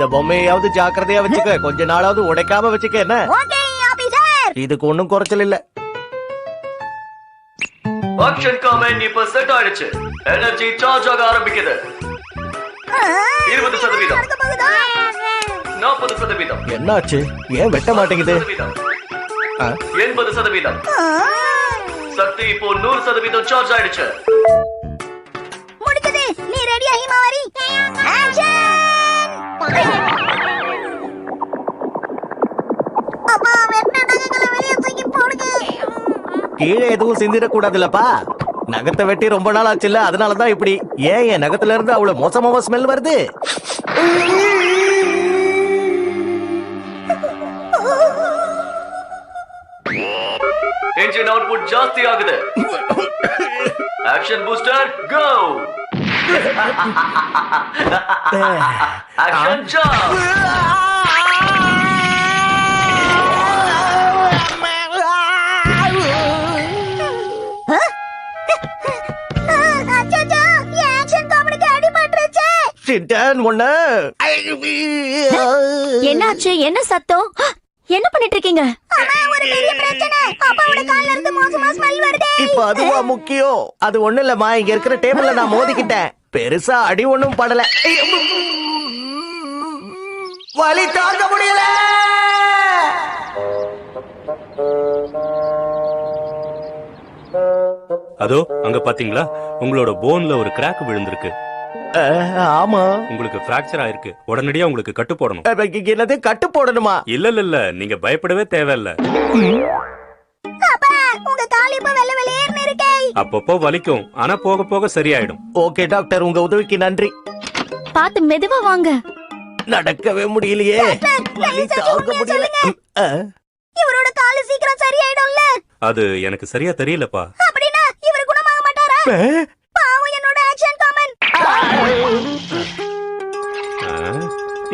இந்த பொம்மையாவது ஜாக்கிரதையா வச்சுக்க, கொஞ்ச நாளாவது உடைக்காம வச்சுக்க. என்ன இதுக்கு ஒண்ணும் குறைச்சல் இல்ல. ஆக்ஷன் கமெண்ட் இப்ப செட் ஆயிடுச்சு. எனர்ஜி சார்ஜ் ஆக ஆரம்பிக்குது. 20%, 40%. என்னாச்சு? ஏன் வெட்ட மாட்டேங்குது? 80%. சக்தி இப்போ 100% சார்ஜ் ஆயிடுச்சு. முடிச்சது. நீ ரெடியா ஹிமாவரி? ஆக்ஷன்! அப்பா வெட்ட நகங்களை வெளியே தூக்கி போடுங்க. கீழே எதுவும் சிந்திர கூடாதுல்லப்பா. நகத்தை வெட்டி ரொம்ப நாள் ஆச்சுல்ல, அதனாலதான் இப்படி. ஏன் என் நகத்துல இருந்து அவ்வளவு மோசமாவ ஸ்மெல் வருது? engine output ಜಾಸ್ತಿ ಆಗಿದೆ. ಆಕ್ಷನ್ ಬೂಸ್ಟರ್ ಗೋ. ಆಕ್ಷನ್ ಜಾಂಪ್. என்னாச்சு? என்ன சத்தம்? என்ன பண்ணிட்டு இருக்கீங்க? ஒரு பெரிய பிரச்சனை. அப்பாவோட கால்ல இருந்து மோசமா ஸ்மெல் வருது. இப்ப அதுவா முக்கியம்? அது ஒண்ணு இல்லம்மா, இங்க இருக்கிற டேபிள்ல நான் மோதிக்கிட்டேன். பெருசா அடி ஒண்ணும் படல. வலி தாங்க முடியல. அதோ அங்க பாத்தீங்களா, உங்களோட போன்ல ஒரு கிராக் விழுந்திருக்கு. ஆமா, உங்களுக்கு பிராக்சர் ஆயிருக்கு. உடனடியா உங்களுக்கு கட்டு போடணும். என்னது கட்டு போடணுமா? இல்ல நீங்க பயப்படவே தேவையில்ல. உங்க கால் இப்ப வெள்ளை வெள்ளையர்னு இருக்கே. அப்பப்போ வலிக்கும், ஆனா போக போக சரியாயிடும். ஓகே டாக்டர், உங்க உதவிக்கு நன்றி. பாத்து மெதுவா வாங்க. நடக்கவே முடியலையே. வலி தாங்க முடியல. இவரோட கால் சீக்கிரம் சரியாயிடும்ல? அது எனக்கு சரியா தெரியலப்பா. அப்படினா இவர் குணமாக மாட்டாரா? பாவம் என்னோட ஆக்ஷன் கமெண்ட்.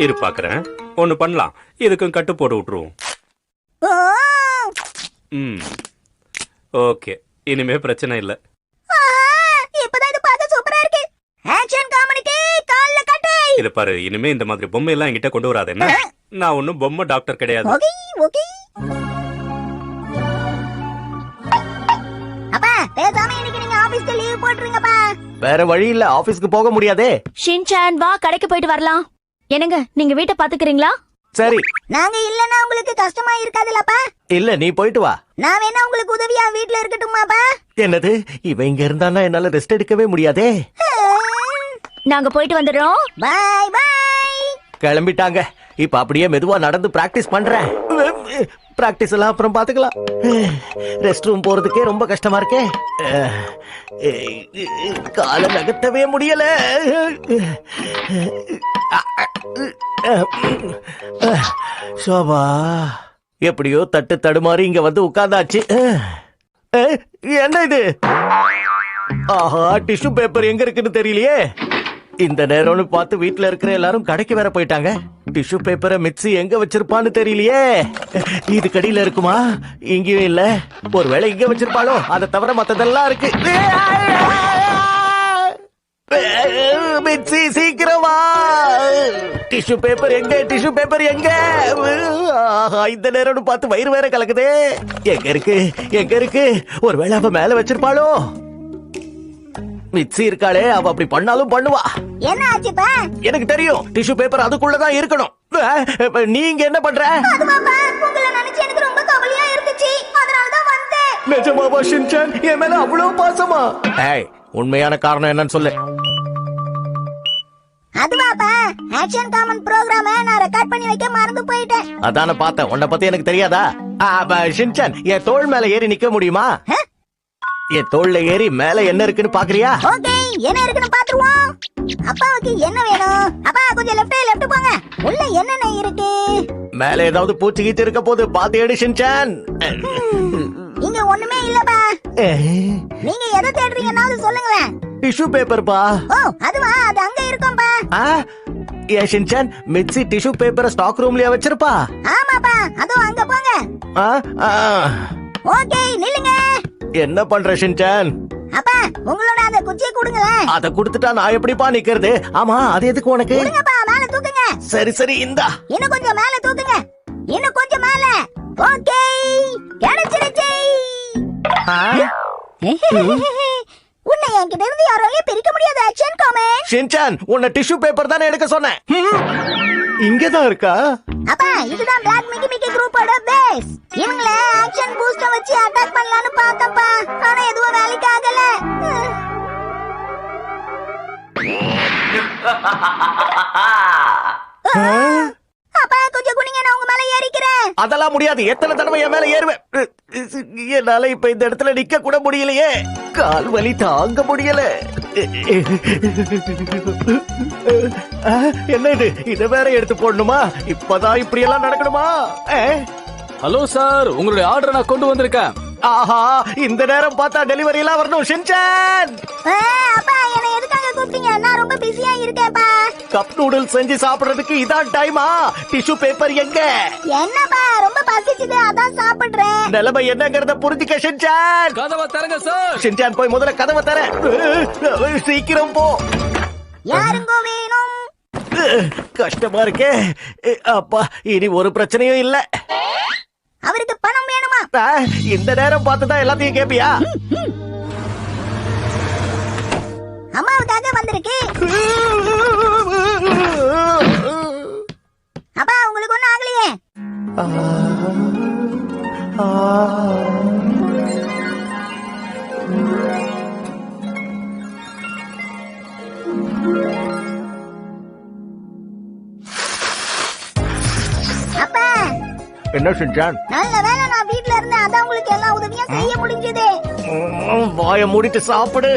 இரு பாக்குறேன். ஒண்ணு பண்ணலாம், இதுக்கும் கட்டு போட்டு விட்டுருவோம். ஓகே, இனிமே பிரச்சனை இல்ல. இப்பதான் இது பார்க்க சூப்பரா இருக்கு. ஆக்ஷன் காமெடிக்கு கால்ல கட்டு. இது பாரு, இனிமே இந்த மாதிரி பொம்மை எல்லாம் என்கிட்ட கொண்டு வராத. என்ன, நான் ஒன்னும் பொம்மை டாக்டர் கிடையாது. Okay okay. அப்பா பேசாம இன்னைக்கு நீங்க ஆபீஸ்க்கு லீவ் போட்டுருங்கப்பா. வேற வழி இல்ல, ஆபீஸ்க்கு போக முடியாதே. ஷின்சான் வா, கடைக்கு போயிட்டு வரலாம். என்னங்க, நீங்க வீட்டை பாத்துக்கிறீங்களா? சரி. நாங்க இல்லன்னா உங்களுக்கு கஷ்டமா இருக்காதுலப்பா? இல்ல, நீ போயிட்டு வா. நான் வேணா உங்களுக்கு உதவியா வீட்ல இருக்கட்டுமாப்பா? என்னது, இவ இங்க இருந்தானா என்னால ரெஸ்ட் எடுக்கவே முடியாதே. நாங்க போயிட்டு வந்துடுறோம். Bye bye. கிளம்பிட்டாங்க. இப்ப அப்படியே மெதுவா நடந்து பிராக்டிஸ் பண்றேன். பிராக்டிஸ் எல்லாம் அப்புறம் பாத்துக்கலாம். ரெஸ்ட் ரூம் போறதுக்கே ரொம்ப கஷ்டமா இருக்கே. கால நகர்த்தவே முடியல. சோபா எப்படியோ தட்டு தடுமாறி இங்க வந்து உட்கார்ந்தாச்சு. என்ன இது? ஆஹா, டிஷ்யூ பேப்பர் எங்க இருக்குன்னு தெரியலையே. இந்த நேரம்னு பார்த்து வீட்டுல இருக்கிற எல்லாரும் கடைக்கு வேற போயிட்டாங்க. டிஷ்யூ பேப்பரை மிக்ஸி எங்க வச்சிருப்பான்னு தெரியலையே. இது கடியில இருக்குமா? இங்கேயும் இல்ல. ஒருவேளை இங்க வச்சிருப்பாளோ? அதை தவிர மத்ததெல்லாம் இருக்கு. மிக்ஸி சீக்கிரமா! டிஷ்யூ பேப்பர் எங்க? டிஷ்யூ பேப்பர் எங்க? இந்த நேரம்னு பார்த்து வயிறு வேற கலக்குதே. எங்க இருக்கு? எங்க இருக்கு? ஒருவேளை அவ மேல வச்சிருப்பாளோ? மிக்ஸி இருக்காளே, அவ அப்படி பண்ணாலும் பண்ணுவா. என்ன ஆச்சுப்பா? எனக்கு தெரியும், டிஷ்யூ பேப்பர் அதுக்குள்ளதான் இருக்கணும். நீங்க என்ன பண்ற? அதுவாப்பா, உங்களை நினைச்சு எனக்கு ரொம்ப கவலையா இருந்துச்சு, அதனாலதான் வந்தேன். நிஜமாவா ஷின்சான்? என் மேல அவ்வளவு பாசமா? ஏய், உண்மையான காரணம் என்னன்னு சொல்லு. அதுவாப்பா, ஆக்ஷன் காமன் ப்ரோகிராம நான் ரெக்கார்ட் பண்ணி வைக்க மறந்து போயிட்டேன். அதான பார்த்தேன். உன்னை பத்தி எனக்கு தெரியாதா? ஷின்சான், என் தோள் மேல ஏறி நிக்க முடியுமா? என் தோள்ல ஏறி மேல என்ன இருக்குன்னு பாக்குறியா? ஓகே, என்ன இருக்குன்னு பாத்துருவோம். அப்பாவுக்கு என்ன வேணும்? அப்பா கொஞ்சம் லெஃப்ட் போங்க. உள்ள என்னென்ன இருக்கு? மேல ஏதாவது பூச்சி கீச்சு இருக்க போது பாத்து எடு ஷின்சான். இங்க ஒண்ணுமே இல்லப்பா. நீங்க எதை தேடுறீங்கன்னாவது சொல்லுங்களேன். டிஷ்யூ பேப்பர் பா. ஓ, அதுவா? அது அங்க இருக்கும்பா. ஏ ஷின்சான், மிக்ஸி டிஷ்யூ பேப்பரை ஸ்டாக் ரூம்லயா வச்சிருப்பா? ஆமாப்பா, அதுவும் அங்க போங்க. ஓகே, நில்லுங்க. என்ன பண்ற ஷின்சான்? அப்பா, உங்களோட அந்த குச்சியை கொடுங்களேன். அத குடுத்துட்டா நான் எப்படிப்பா நிக்கிறது? ஆமா, அது எதுக்கு உனக்கு? கொடுங்கப்பா, மேல தூக்குங்க. சரி சரி இந்தா. இன்னும் கொஞ்சம் மேல தூக்குங்க, இன்னும் கொஞ்சம் மேல. ஓகே, கிடைச்சிருச்சு. உன்னை என்கிட்ட இருந்து யாராலையும் பிரிக்க முடியாது ஆக்ஷன் காமெண்ட். ஷின்சான், உன்னை டிஷ்யூ பேப்பர் தானே எடுக்க சொன்னேன். இங்கதான் இருக்கா? அப்பா இதுதான் பிளாக் மிக்கி மிக்கி குரூப்போட பேஸ். இவங்கள ஆக்ஷன் பூஸ்டர் வச்சு அட்டாக் பண்ணலாம்னு பார்த்தப்பா, ஆனா எதுவும் வேலைக்கு ஆகல. அப்பா கொஞ்சம் குனிங்க, நான் உங்க மேல ஏறிக்கிறேன். அதெல்லாம் முடியாது. எத்தனை தடவை என் மேல ஏறுவேன்? என்னால இப்ப இந்த இடத்துல நிக்க கூட முடியலையே. கால் வலி தாங்க முடியல. என்ன இது? இத வேற எடுத்து போடணுமா? இப்பதான் இப்படி எல்லாம் நடக்கணுமா? ஹலோ சார், உங்களுடைய ஆர்டர் நான் கொண்டு வந்திருக்கேன். ஆஹா, இந்த நேரம் பார்த்தா டெலிவரி எல்லாம் வரணும். ஷின்சான், அப்பா என்ன எதுக்காக கூப்பிட்டீங்க? நான் ரொம்ப பிஸியா இருக்கேன்ப்பா. கப் நூடுல்ஸ் செஞ்சு சாப்பிடுறதுக்கு இதான் டைமா? டிஷ்யூ பேப்பர் எங்க? என்னப்பா ரொம்ப பசிக்குது, அதான் சாப்பிடுறேன். நிலைமை என்னங்கறத புரிஞ்சுக்க ஷின்சான். கதவை திறங்க சார். ஷின்சான் போய் முதல்ல கதவை தர. சீக்கிரம் போ. யாருங்கோ வேணும்? கஷ்டமா இருக்கே. அப்பா, இனி ஒரு பிரச்சனையும் இல்ல. அவருக்கு பணம் வேணுமா? இந்த நேரம் பார்த்துதான் எல்லாத்தையும் கேப்பியா? அம்மாவுக்காக வந்திருக்கு. அப்பா உங்களுக்கு ஒண்ணும் ஆகலையே? அப்பா என்ன ஷின்சான்? நல்ல வேளை நான் வீட்ல இருந்தேன், அதான் உங்களுக்கு எல்லா உதவியும் செய்ய முடிஞ்சது. வாயை மூடிட்டு சாப்பிடு.